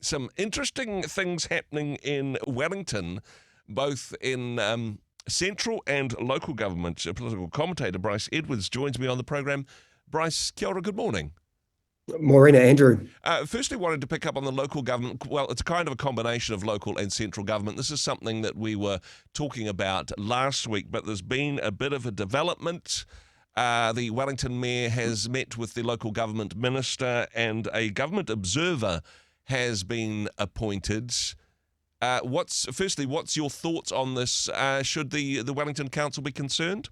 some interesting things happening in Wellington, both in central and local government. Political commentator Bryce Edwards joins me on the program. Bryce, kia ora, good morning. Morena, Andrew. Firstly, wanted to pick up on the local government. Well, it's kind of a combination of local and central government. This is something that we were talking about last week, but there's been a bit of a development. The Wellington mayor has met with the local government minister, and a government observer has been appointed. What's your thoughts on this? Should the Wellington Council be concerned?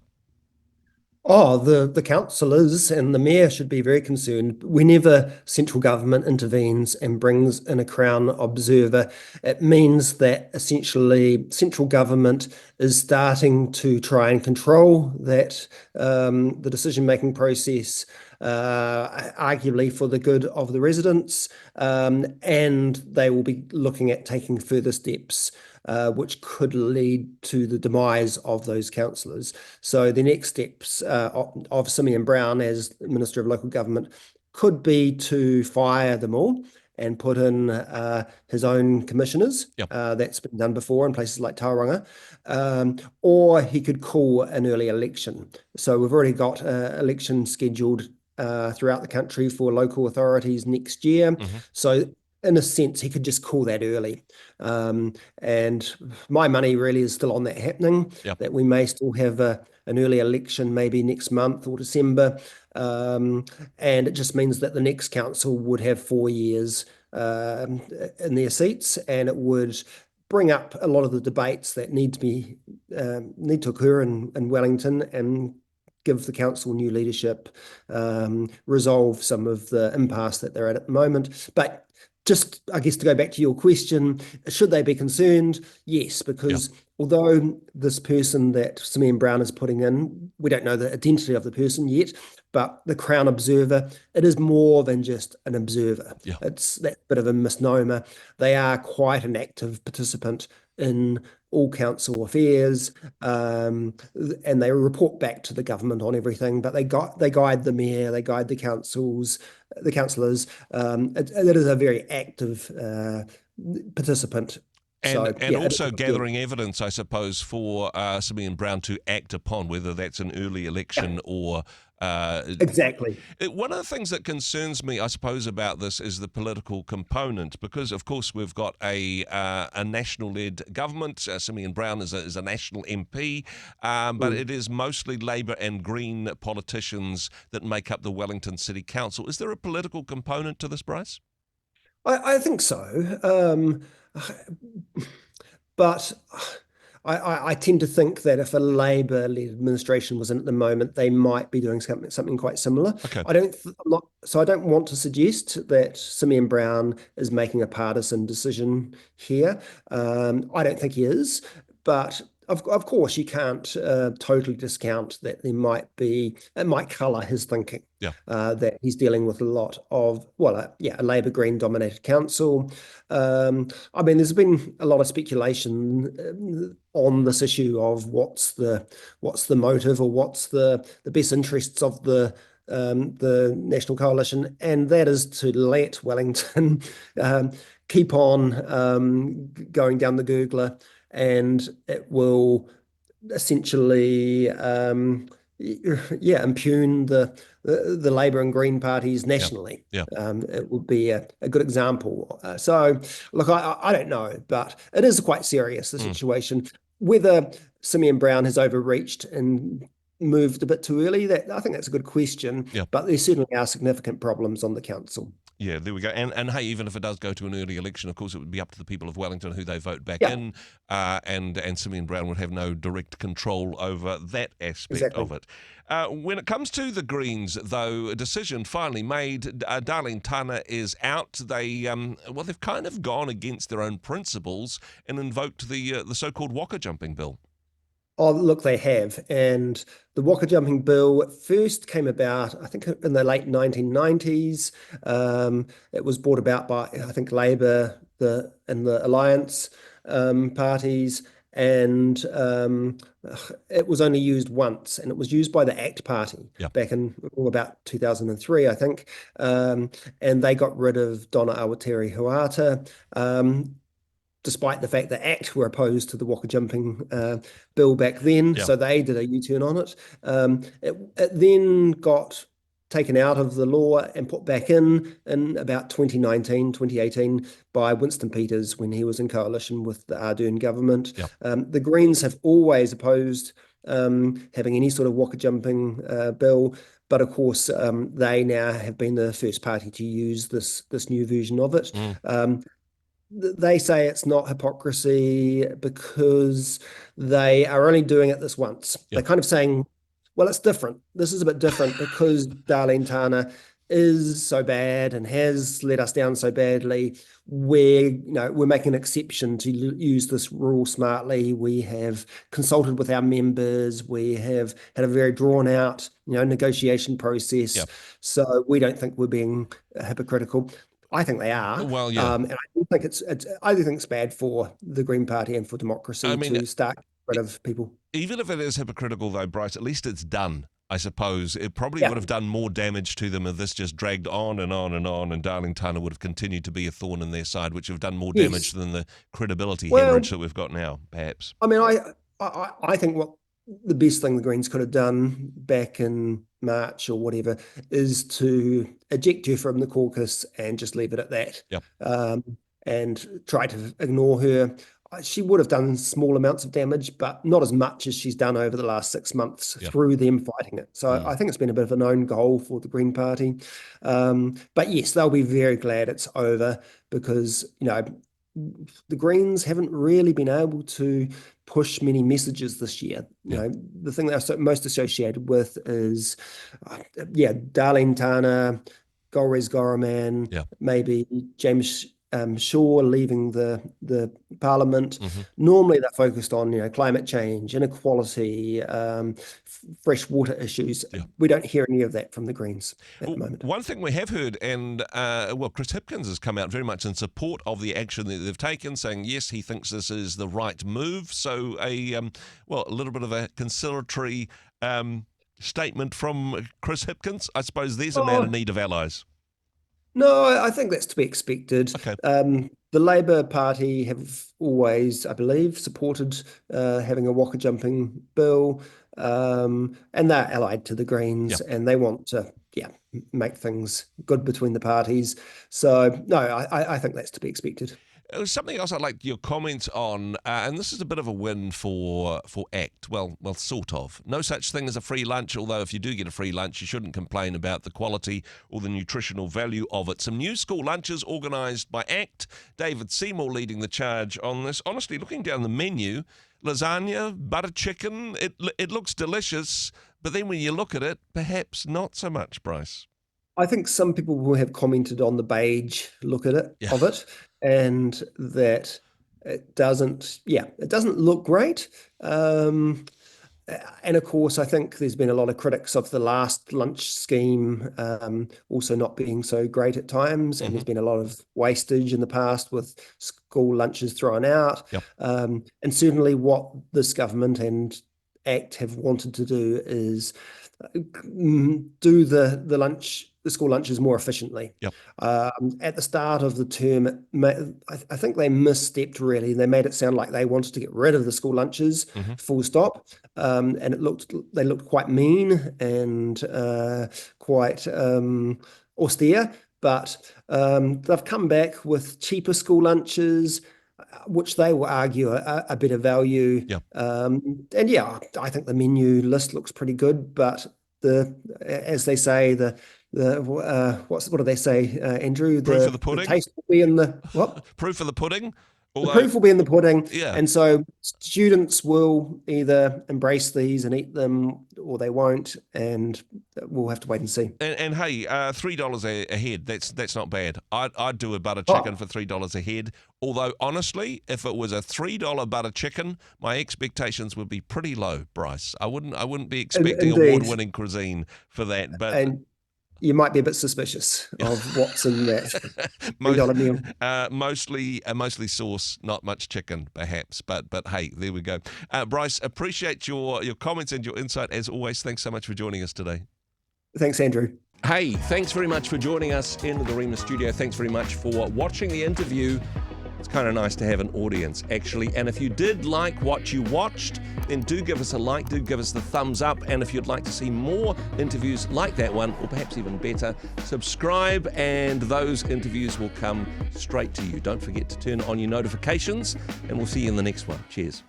Oh, the councillors and the mayor should be very concerned. Whenever central government intervenes and brings in a Crown observer, it means that essentially central government is starting to try and control that the decision-making process, arguably for the good of the residents, and they will be looking at taking further steps which could lead to the demise of those councillors. So the next steps of Simeon Brown as Minister of Local Government could be to fire them all and put in his own commissioners. Yep. That's been done before in places like Tauranga. Or he could call an early election. So we've already got elections scheduled throughout the country for local authorities next year. Mm-hmm. So in a sense, he could just call that early. And my money really is still on that happening, Yep. that we may still have an early election maybe next month or December. And it just means that the next council would have 4 years in their seats, and it would bring up a lot of the debates that need to occur in Wellington and give the council new leadership, resolve some of the impasse that they're at the moment. But just, I guess, to go back to your question, should they be concerned? Yes, because although this person that Simeon Brown is putting in, we don't know the identity of the person yet, but the Crown Observer, it is more than just an observer. Yeah. It's that bit of a misnomer. They are quite an active participant in all council affairs, and they report back to the government on everything, but they guide the mayor, they guide the councillors. It is a very active participant. And also gathering evidence, I suppose, for Simeon Brown to act upon, whether that's an early election or... Exactly. One of the things that concerns me, I suppose, about this is the political component, because, of course, we've got a national-led government. Simeon Brown is a national MP, but it is mostly Labour and Green politicians that make up the Wellington City Council. Is there a political component to this, Bryce? I think so. But I tend to think that if a Labour-led administration was in at the moment, they might be doing something quite similar. Okay. I don't want to suggest that Simeon Brown is making a partisan decision here. I don't think he is, but of course you can't totally discount that it might colour his thinking. Yeah. That he's dealing with a lot of, a Labour Green dominated council. There's been a lot of speculation on this issue of what's the motive, or what's the best interests of the National Coalition, and that is to let Wellington keep on going down the gurgler, and it will essentially impugn the Labour and Green parties nationally. Yeah. It would be a good example. So look, I don't know, but it is quite serious, the situation. Whether Simeon Brown has overreached and moved a bit too early, I think that's a good question. Yeah. But there certainly are significant problems on the council. Yeah, there we go. And hey, even if it does go to an early election, of course, it would be up to the people of Wellington who they vote back in, and Simeon Brown would have no direct control over that aspect of it. When it comes to the Greens, though, a decision finally made. Darlene Tana is out. They've kind of gone against their own principles and invoked the so-called waka jumping bill. Oh, look, they have. And the waka jumping bill first came about, I think, in the late 1990s. It was brought about by, I think, Labour and the Alliance parties. and it was only used once, and it was used by the ACT Party Yeah. back in about 2003, I think, and they got rid of Donna Awatiri Huata. Despite the fact that ACT were opposed to the Waka jumping bill back then, Yeah. so they did a U-turn on it. It then got taken out of the law and put back in about 2019, 2018 by Winston Peters when he was in coalition with the Ardern government. Yeah. The Greens have always opposed having any sort of Waka jumping bill. But of course, they now have been the first party to use this new version of it. They say it's not hypocrisy because they are only doing it this once. Yep. They're kind of saying, well, it's different. This is a bit different because Darlene Tana is so bad and has let us down so badly. We're making an exception to use this rule smartly. We have consulted with our members. We have had a very drawn out, negotiation process. Yep. So we don't think we're being hypocritical. I think they are. Well, yeah. And I do think it's bad for the Green Party and for democracy to start getting rid of people. Even if it is hypocritical, though, Bryce, at least it's done. I suppose it probably would have done more damage to them if this just dragged on and on and on, and Darlene Tana would have continued to be a thorn in their side, which would have done more damage than the credibility hemorrhage that we've got now, perhaps. I mean, I think what the best thing the Greens could have done back in March or whatever is to eject her from the caucus and just leave it at that. Yep. And try to ignore her. She would have done small amounts of damage, but not as much as she's done over the last 6 months through them fighting it. So I think it's been a bit of an own goal for the Green Party. But yes, they'll be very glad it's over because, the Greens haven't really been able to push many messages this year. The thing they're most associated with is, Darlene Tana, Golriz Goroman, maybe James Shaw leaving the parliament. Normally they're focused on climate change, inequality, fresh water issues. We don't hear any of that from the Greens at the moment. One thing we have heard, and Chris Hipkins has come out very much in support of the action that they've taken, saying yes, he thinks this is the right move. So a little bit of a conciliatory statement from Chris Hipkins. I suppose there's a man in need of allies. No, I think that's to be expected. Okay. The Labour Party have always, I believe, supported having a Waka jumping bill, and they're allied to the Greens, and they want to, make things good between the parties. So, no, I think that's to be expected. Something else I'd like your comments on, and this is a bit of a win for ACT. Well, sort of. No such thing as a free lunch, although if you do get a free lunch, you shouldn't complain about the quality or the nutritional value of it. Some new school lunches organised by ACT. David Seymour leading the charge on this. Honestly, looking down the menu, lasagna, butter chicken, it looks delicious, but then when you look at it, perhaps not so much, Bryce. I think some people will have commented on the beige look at it of it, and that it doesn't look great. And of course, I think there's been a lot of critics of the last lunch scheme also not being so great at times, and there's been a lot of wastage in the past with school lunches thrown out. And certainly what this government and ACT have wanted to do is do the school lunches more efficiently. At the start of the term, I think they misstepped really. They made it sound like they wanted to get rid of the school lunches, full stop. And they looked quite mean and quite austere. But they've come back with cheaper school lunches, which they will argue a better value. And I think the menu list looks pretty good, but as they say, what do they say, Andrew? Proof of the pudding. The taste will be in the what? Proof of the pudding. The proof will be in the pudding. And so students will either embrace these and eat them, or they won't, and we'll have to wait and see. And hey, $3 a head. That's not bad. I'd do a butter chicken for $3 a head. Although honestly, if it was a $3 butter chicken, my expectations would be pretty low, Bryce. I wouldn't be expecting award-winning cuisine for that. But you might be a bit suspicious of what's in that. Mostly sauce, not much chicken, perhaps. But hey, there we go. Bryce, appreciate your comments and your insight as always. Thanks so much for joining us today. Thanks, Andrew. Hey, thanks very much for joining us in the Rhema studio. Thanks very much for watching the interview. It's kind of nice to have an audience, actually. And if you did like what you watched, then do give us a like, do give us the thumbs up. And if you'd like to see more interviews like that one, or perhaps even better, subscribe and those interviews will come straight to you. Don't forget to turn on your notifications, and we'll see you in the next one. Cheers.